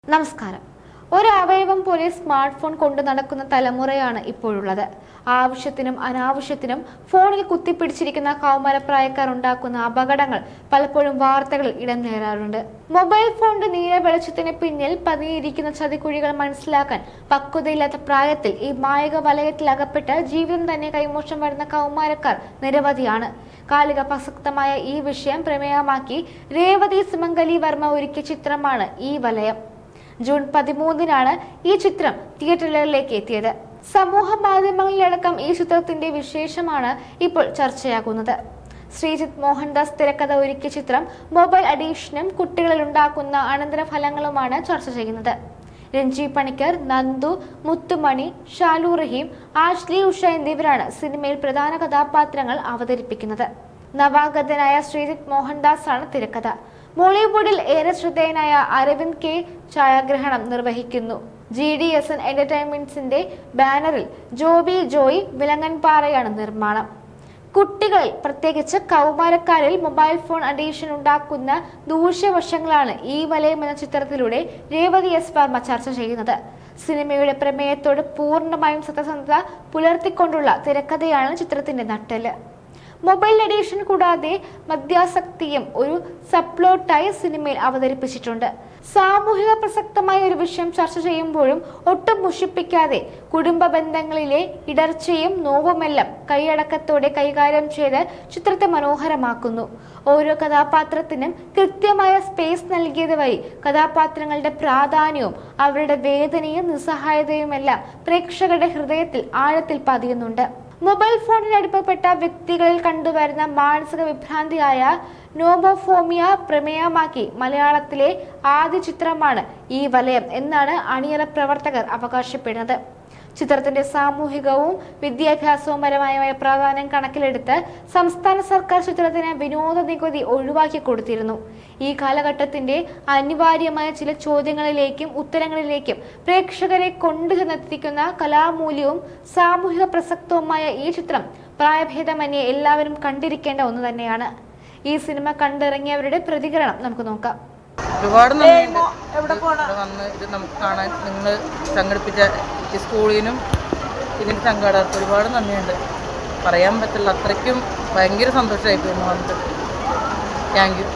നമസ്കാരം. ഒരു അവയവം പോലെ സ്മാർട്ട് ഫോൺ കൊണ്ടു നടക്കുന്ന തലമുറയാണ് ഇപ്പോഴുള്ളത്. ആവശ്യത്തിനും അനാവശ്യത്തിനും ഫോണിൽ കുത്തിപ്പിടിച്ചിരിക്കുന്ന കൗമാരപ്രായക്കാർ ഉണ്ടാക്കുന്ന അപകടങ്ങൾ പലപ്പോഴും വാർത്തകളിൽ ഇടം നേടാറുണ്ട്. മൊബൈൽ ഫോണിന്റെ നീല വെളിച്ചത്തിന് പിന്നിൽ പതിയിരിക്കുന്ന ചതിക്കുഴികൾ മനസ്സിലാക്കാൻ പക്വതയില്ലാത്ത പ്രായത്തിൽ ഈ മായിക വലയത്തിൽ അകപ്പെട്ട് ജീവിതം തന്നെ കൈമോശം വരുന്ന കൗമാരക്കാർ നിരവധിയാണ്. കാലിക പ്രസക്തമായ ഈ വിഷയം പ്രമേയമാക്കി രേവതി സുമംഗലി വർമ്മ ഒരുക്കിയ ചിത്രമാണ് ഈ വലയം. ജൂൺ 13-നാണ് ഈ ചിത്രം തിയേറ്ററുകളിലേക്ക് എത്തിയത്. സമൂഹ മാധ്യമങ്ങളിലടക്കം ഈ ചിത്രത്തിന്റെ വിശേഷമാണ് ഇപ്പോൾ ചർച്ചയാകുന്നത്. ശ്രീജിത്ത് മോഹൻദാസ് തിരക്കഥ ഒരുക്കിയ ചിത്രം മൊബൈൽ അഡിക്ഷനും കുട്ടികളിൽ ഉണ്ടാക്കുന്ന അനന്തരഫലങ്ങളുമാണ് ചർച്ച ചെയ്യുന്നത്. രഞ്ജി പണിക്കർ, നന്ദു, മുത്തുമണി, ഷാലു റഹീം, ആഷ്ലി ഉഷ എന്നിവരാണ് സിനിമയിൽ പ്രധാന കഥാപാത്രങ്ങൾ അവതരിപ്പിക്കുന്നത്. നവാഗതനായ ശ്രീജിത്ത് മോഹൻദാസ് ആണ് തിരക്കഥ. ബോളിവുഡിൽ ഏറെ ശ്രദ്ധേയനായ അരവിന്ദ് കെ ഛായാഗ്രഹണം നിർവഹിക്കുന്നു. GDSN എന്റർടൈൻമെന്റ്സിന്റെ ബാനറിൽ ജോബി ജോയ് വിലങ്ങൻപാറയാണ് നിർമ്മാണം. കുട്ടികളിൽ പ്രത്യേകിച്ച് കൗമാരക്കാരിൽ മൊബൈൽ ഫോൺ അഡിക്ഷൻ ഉണ്ടാക്കുന്ന ദൂഷ്യവശങ്ങളാണ് ഈ വലയം എന്ന ചിത്രത്തിലൂടെ രേവതി എസ് വർമ്മ ചർച്ച ചെയ്യുന്നത്. സിനിമയുടെ പ്രമേയത്തോട് പൂർണ്ണമായും സത്യസന്ധത പുലർത്തിക്കൊണ്ടുള്ള തിരക്കഥയാണ് ചിത്രത്തിന്റെ നട്ടെല്ല്. മൊബൈൽ അഡിക്ഷൻ കൂടാതെ മദ്യാസക്തിയും ഒരു സബ്പ്ലോട്ടായി സിനിമയിൽ അവതരിപ്പിച്ചിട്ടുണ്ട്. സാമൂഹിക പ്രസക്തമായ ഒരു വിഷയം ചർച്ച ചെയ്യുമ്പോഴും ഒട്ടും മുഷിപ്പിക്കാതെ കുടുംബ ബന്ധങ്ങളിലെ ഇടർച്ചയും നോവുമെല്ലാം കൈയടക്കത്തോടെ കൈകാര്യം ചെയ്ത് ചിത്രത്തെ മനോഹരമാക്കുന്നു. ഓരോ കഥാപാത്രത്തിനും കൃത്യമായ സ്പേസ് നൽകിയത് വഴി കഥാപാത്രങ്ങളുടെ പ്രാധാന്യവും അവരുടെ വേദനയും നിസ്സഹായതയുമെല്ലാം പ്രേക്ഷകരുടെ ഹൃദയത്തിൽ ആഴത്തിൽ പതിയുന്നുണ്ട്. മൊബൈൽ ഫോണിന് അടിമപ്പെട്ട വ്യക്തികളിൽ കണ്ടുവരുന്ന മാനസിക വിഭ്രാന്തിയായ നോമോഫോമിയ പ്രമേയമാക്കി മലയാളത്തിലെ ആദ്യ ചിത്രമാണ് ഈ വലയം എന്നാണ് അണിയറ പ്രവർത്തകർ അവകാശപ്പെടുന്നത്. ചിത്രത്തിന്റെ സാമൂഹികവും വിദ്യാഭ്യാസവുപരമായ പ്രാധാന്യം കണക്കിലെടുത്ത് സംസ്ഥാന സർക്കാർ ചിത്രത്തിന് വിനോദ നികുതി ഒഴിവാക്കി കൊടുത്തിരുന്നു. ഈ കാലഘട്ടത്തിന്റെ അനിവാര്യമായ ചില ചോദ്യങ്ങളിലേക്കും ഉത്തരങ്ങളിലേക്കും പ്രേക്ഷകരെ കൊണ്ടുചെന്നെത്തിക്കുന്ന കലാമൂല്യവും സാമൂഹിക പ്രസക്തവുമായ ഈ ചിത്രം പ്രായഭേദമന്യേ എല്ലാവരും കണ്ടിരിക്കേണ്ട ഒന്ന് തന്നെയാണ്. ഈ സിനിമ കണ്ടിറങ്ങിയവരുടെ പ്രതികരണം നമുക്ക് നോക്കാം. ഒരുപാട് നന്ദിയുണ്ട് ഇവിടെ വന്ന് ഇത് നമുക്ക് കാണാൻ നിങ്ങൾ സംഘടിപ്പിച്ച ഈ സ്കൂളിനും ഇതിൻ്റെ സംഘാടകർക്ക് ഒരുപാട് നന്ദിയുണ്ട്. പറയാൻ പറ്റില്ല, അത്രയ്ക്കും ഭയങ്കര സന്തോഷമായിപ്പോയി വന്നിട്ട്. Thank you.